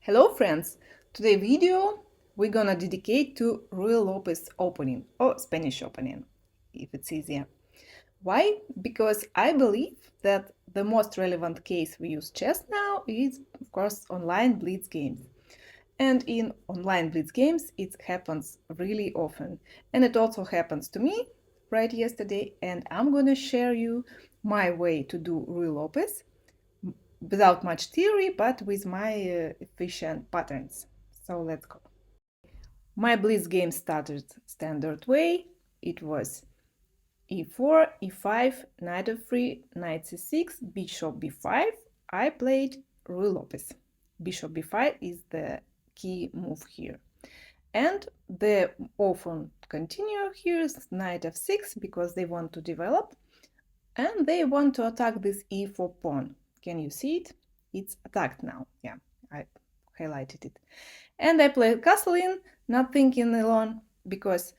Hello friends! Today video we're gonna dedicate to Ruy Lopez opening or Spanish opening, if it's easier. Why? Because I believe that the most relevant case we use chess now is, of course, online blitz games. And in online blitz games, it happens really often. And it also happens to me right yesterday. And I'm gonna share you my way to do Ruy Lopez without much theory, but with my efficient patterns. So let's go. My blitz game started standard way. It was e4, e5, knight f3, knight c6, bishop b5. I played Ruy Lopez. Bishop b5 is the key move here. And the often continue here is knight f6 because they want to develop and they want to attack this e4 pawn. Can you see it? It's attacked now. Yeah, I highlighted it. And I played castle in, not thinking alone, because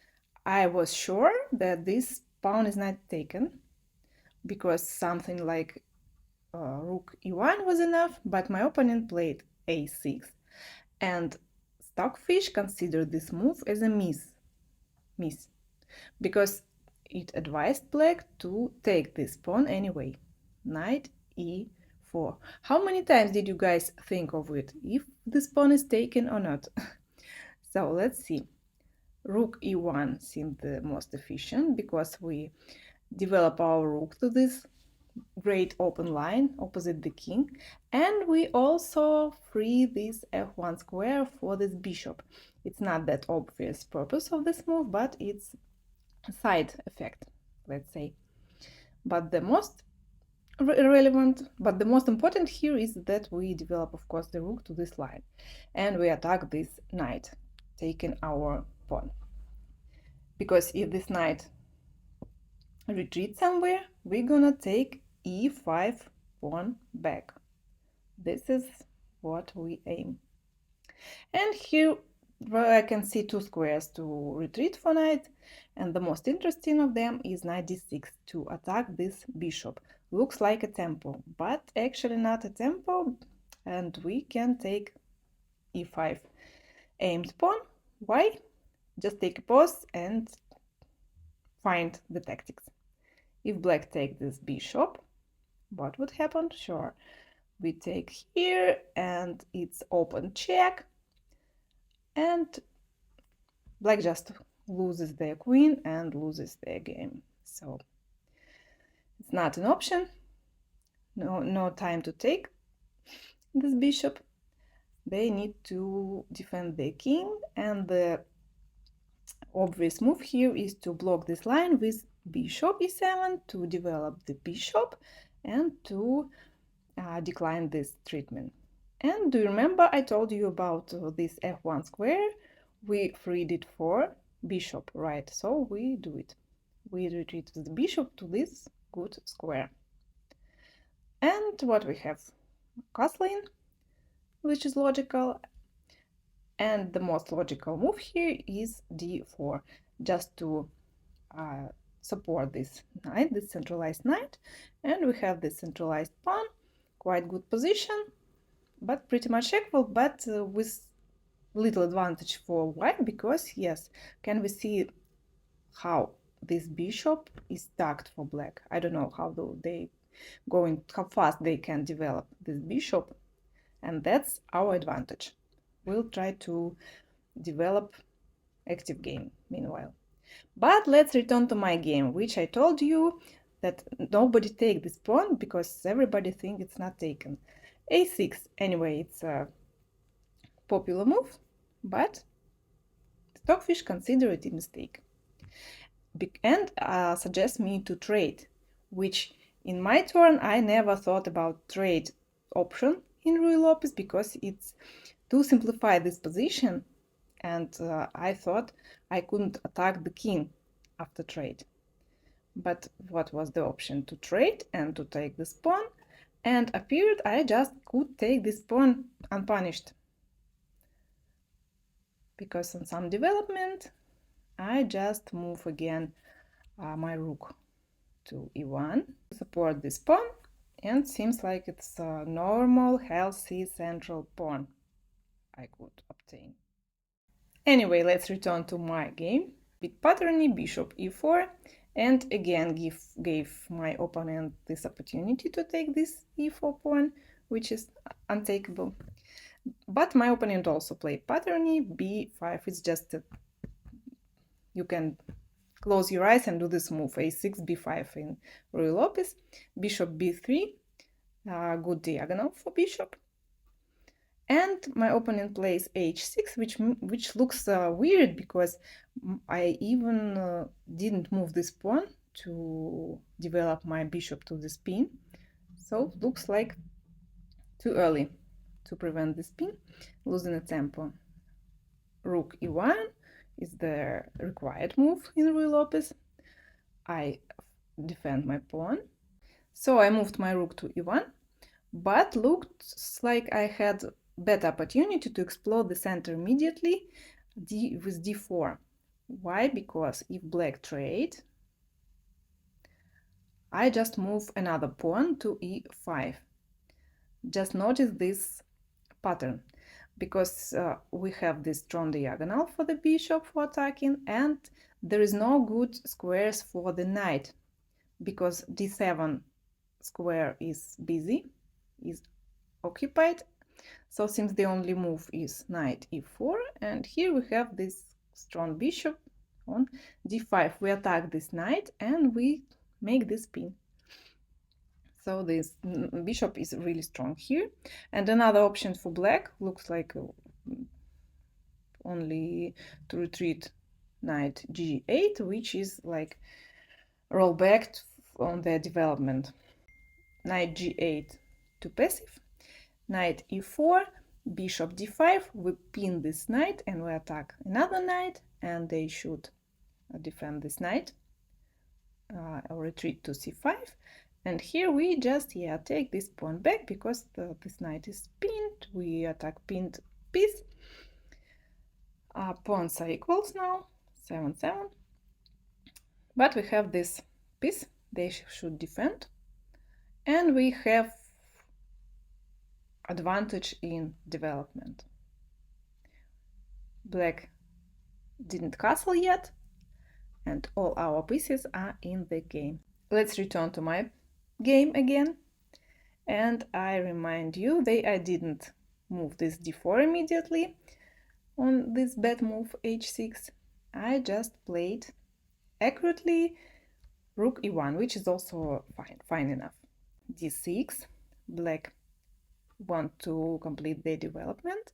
I was sure that this pawn is not taken, because something like rook e1 was enough, but my opponent played a6. And Stockfish considered this move as a miss, because it advised black to take this pawn anyway. Knight e4. How many times did you guys think of it, if this pawn is taken or not? So let's see. Rook e1 seemed the most efficient because we develop our rook to this great open line opposite the king, and we also free this f1 square for this bishop. It's not that obvious purpose of this move, but it's a side effect, let's say. But the most important here is that we develop, of course, the rook to this line, and we attack this knight, taking our pawn. Because if this knight retreats somewhere, we're gonna take e5 pawn back. This is what we aim. And here I can see two squares to retreat for knight, and the most interesting of them is knight d6 to attack this bishop. Looks like a tempo, but actually not a tempo, and we can take e5 aimed pawn. Why? Just take a pause and find the tactics. If black takes this bishop, what would happen? Sure, we take here and it's open check, and black just loses their queen and loses their game. So it's not an option. No time to take this bishop. They need to defend their king, and the obvious move here is to block this line with bishop e7 to develop the bishop and to decline this treatment. And do you remember I told you about this f1 square? We freed it for bishop, right? So we do it. We retreat the bishop to this good square. And what we have? Castling, which is logical. And the most logical move here is d4, just to support this knight, this centralized knight. And we have this centralized pawn, quite good position, but pretty much equal, but with little advantage for white, because yes, can we see how this bishop is stacked for black? I don't know how how fast they can develop this bishop, and that's our advantage. We'll try to develop active game meanwhile. But let's return to my game, which I told you that nobody take this pawn because everybody think it's not taken. a6, anyway, it's a popular move, but Stockfish consider it a mistake and suggest me to trade, which in my turn I never thought about trade option in Ruy Lopez because it's to simplify this position, and I thought I couldn't attack the king after trade. But what was the option? To trade and to take this pawn, and appeared I just could take this pawn unpunished. Because on some development, I just move again my rook to e1 to support this pawn, and seems like it's a normal, healthy central pawn. I could obtain. Anyway, let's return to my game. With patterning bishop e4, and again gave my opponent this opportunity to take this e4 pawn, which is untakeable. But my opponent also played patterning b5. It's just you can close your eyes and do this move, a6, b5 in Ruy Lopez, bishop b3, good diagonal for bishop. And my opponent plays h6, which looks weird because I even didn't move this pawn to develop my bishop to the spin. So it looks like too early to prevent the spin, losing a tempo. Rook e1 is the required move in Ruy Lopez. I defend my pawn. So I moved my rook to e1, but looks like I had better opportunity to explore the center immediately with d4. Why? Because if black trade, I just move another pawn to e5. Just notice this pattern, because we have this strong diagonal for the bishop for attacking, and there is no good squares for the knight, because d7 square is busy, is occupied. So since the only move is knight e4, and here we have this strong bishop on d5, we attack this knight and we make this spin. So this bishop is really strong here. And another option for black looks like only to retreat knight g8, which is like roll back on the development. Knight g8 to passive, knight e4, bishop d5, we pin this knight and we attack another knight, and they should defend this knight or retreat to c5. And here we just take this pawn back because this knight is pinned. We attack pinned piece. Pawns are equals now, 7-7. But we have this piece, they should defend. And we have advantage in development. Black didn't castle yet, and all our pieces are in the game. Let's return to my game again, and I remind you that I didn't move this d4 immediately on this bad move h6. I just played accurately rook e1, which is also fine enough. d6, black want to complete their development.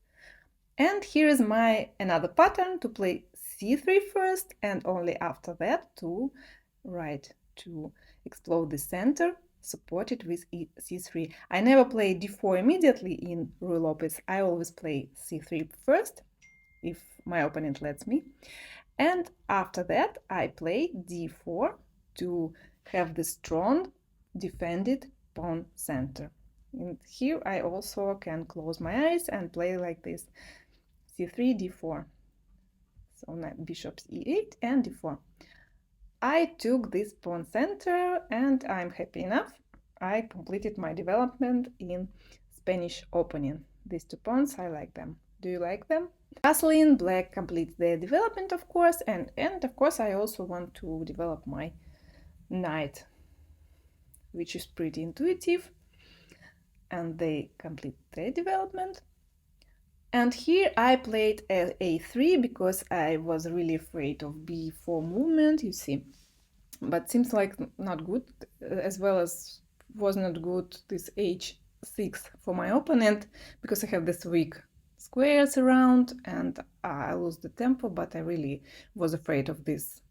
And here is my another pattern to play c3 first, and only after that to explode the center, support it with c3. I never play d4 immediately in Ruy Lopez. I always play c3 first, if my opponent lets me. And after that, I play d4 to have the strong defended pawn center. And here I also can close my eyes and play like this, c3, d4. So now bishops e8 and d4. I took this pawn center and I'm happy enough. I completed my development in Spanish opening. These two pawns, I like them. Do you like them? Castling, black completes their development, of course, and of course I also want to develop my knight, which is pretty intuitive, and they complete their development. And here I played a3 because I was really afraid of b4 movement, you see, but seems like not good, as well as was not good this h6 for my opponent, because I have this weak squares around and I lose the tempo, but I really was afraid of this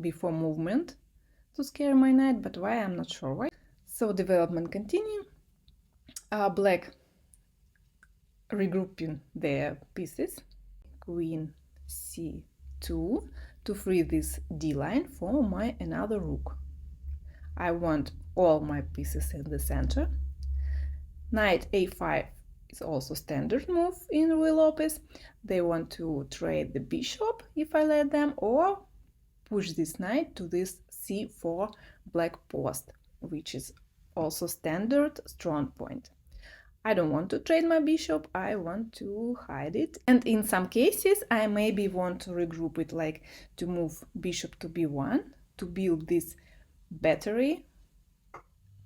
b4 movement to scare my knight, but why, I'm not sure why. So development continue. Black regrouping their pieces, queen c2 to free this d line for my another rook. I want all my pieces in the center. Knight a5 is also standard move in Ruy Lopez. They want to trade the bishop if I let them, or push this knight to this c4 black post, which is also standard strong point. I don't want to trade my bishop, I want to hide it. And in some cases, I maybe want to regroup it, like to move bishop to b1, to build this battery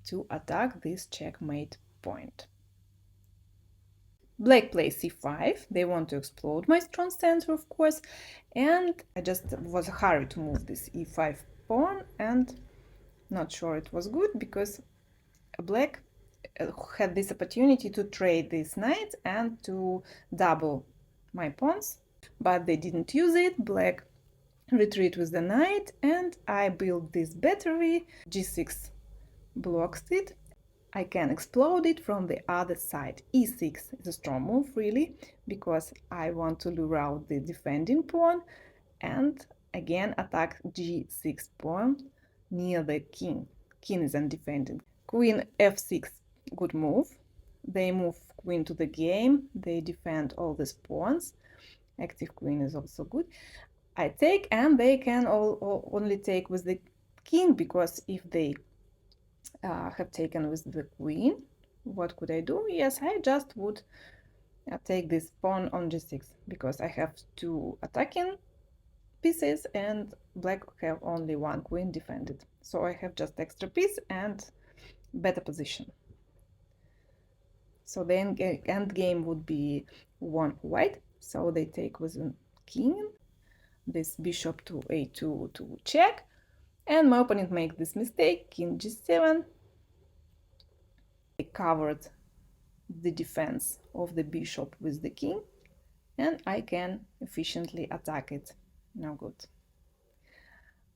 to attack this checkmate point. Black plays c5, they want to explode my strong center, of course, and I just was hurried to move this e5 pawn, and not sure it was good, because black had this opportunity to trade this knight and to double my pawns, but they didn't use it. Black retreat with the knight, and I built this battery. g6 blocks it. I can explode it from the other side. e6 is a strong move, really, because I want to lure out the defending pawn and again attack g6 pawn near the king. King is undefended. Queen f6, good move. They move queen to the game. They defend all these pawns. Active queen is also good. I take, and they can only take with the king, because if they have taken with the queen, what could I do? Yes, I just would take this pawn on g6, because I have two attacking pieces and black have only one queen defended. So I have just extra piece and better position. So the end game would be one white. So they take with the king, this bishop to a2 to check, and my opponent makes this mistake, king g7. I covered the defense of the bishop with the king, and I can efficiently attack it. No good.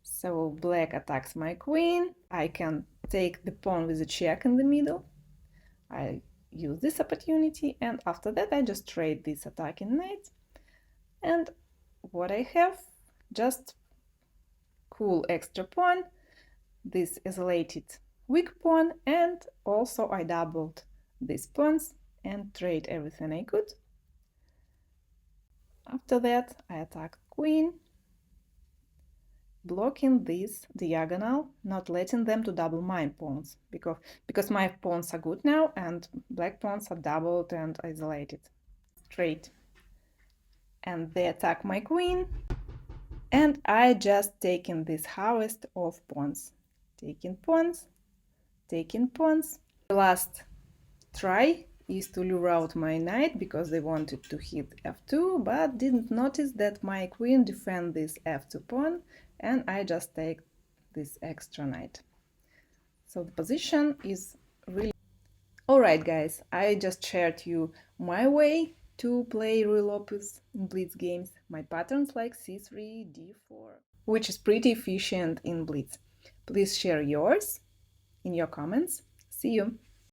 So black attacks my queen. I can take the pawn with a check in the middle. I use this opportunity, and after that I just trade this attacking knight. And what I have, just cool extra pawn, this isolated weak pawn, and also I doubled these pawns and trade everything I could. After that I attack queen, blocking this diagonal, not letting them to double my pawns, because my pawns are good now and black pawns are doubled and isolated. Straight. And they attack my queen, and I just taken this harvest of pawns. Taking pawns, taking pawns. The last try is to lure out my knight, because they wanted to hit f2, but didn't notice that my queen defend this f2 pawn, and I just take this extra knight. So the position is really... Alright guys, I just shared you my way to play Ruy Lopez in Blitz games, my patterns like c3, d4, which is pretty efficient in Blitz. Please share yours in your comments. See you!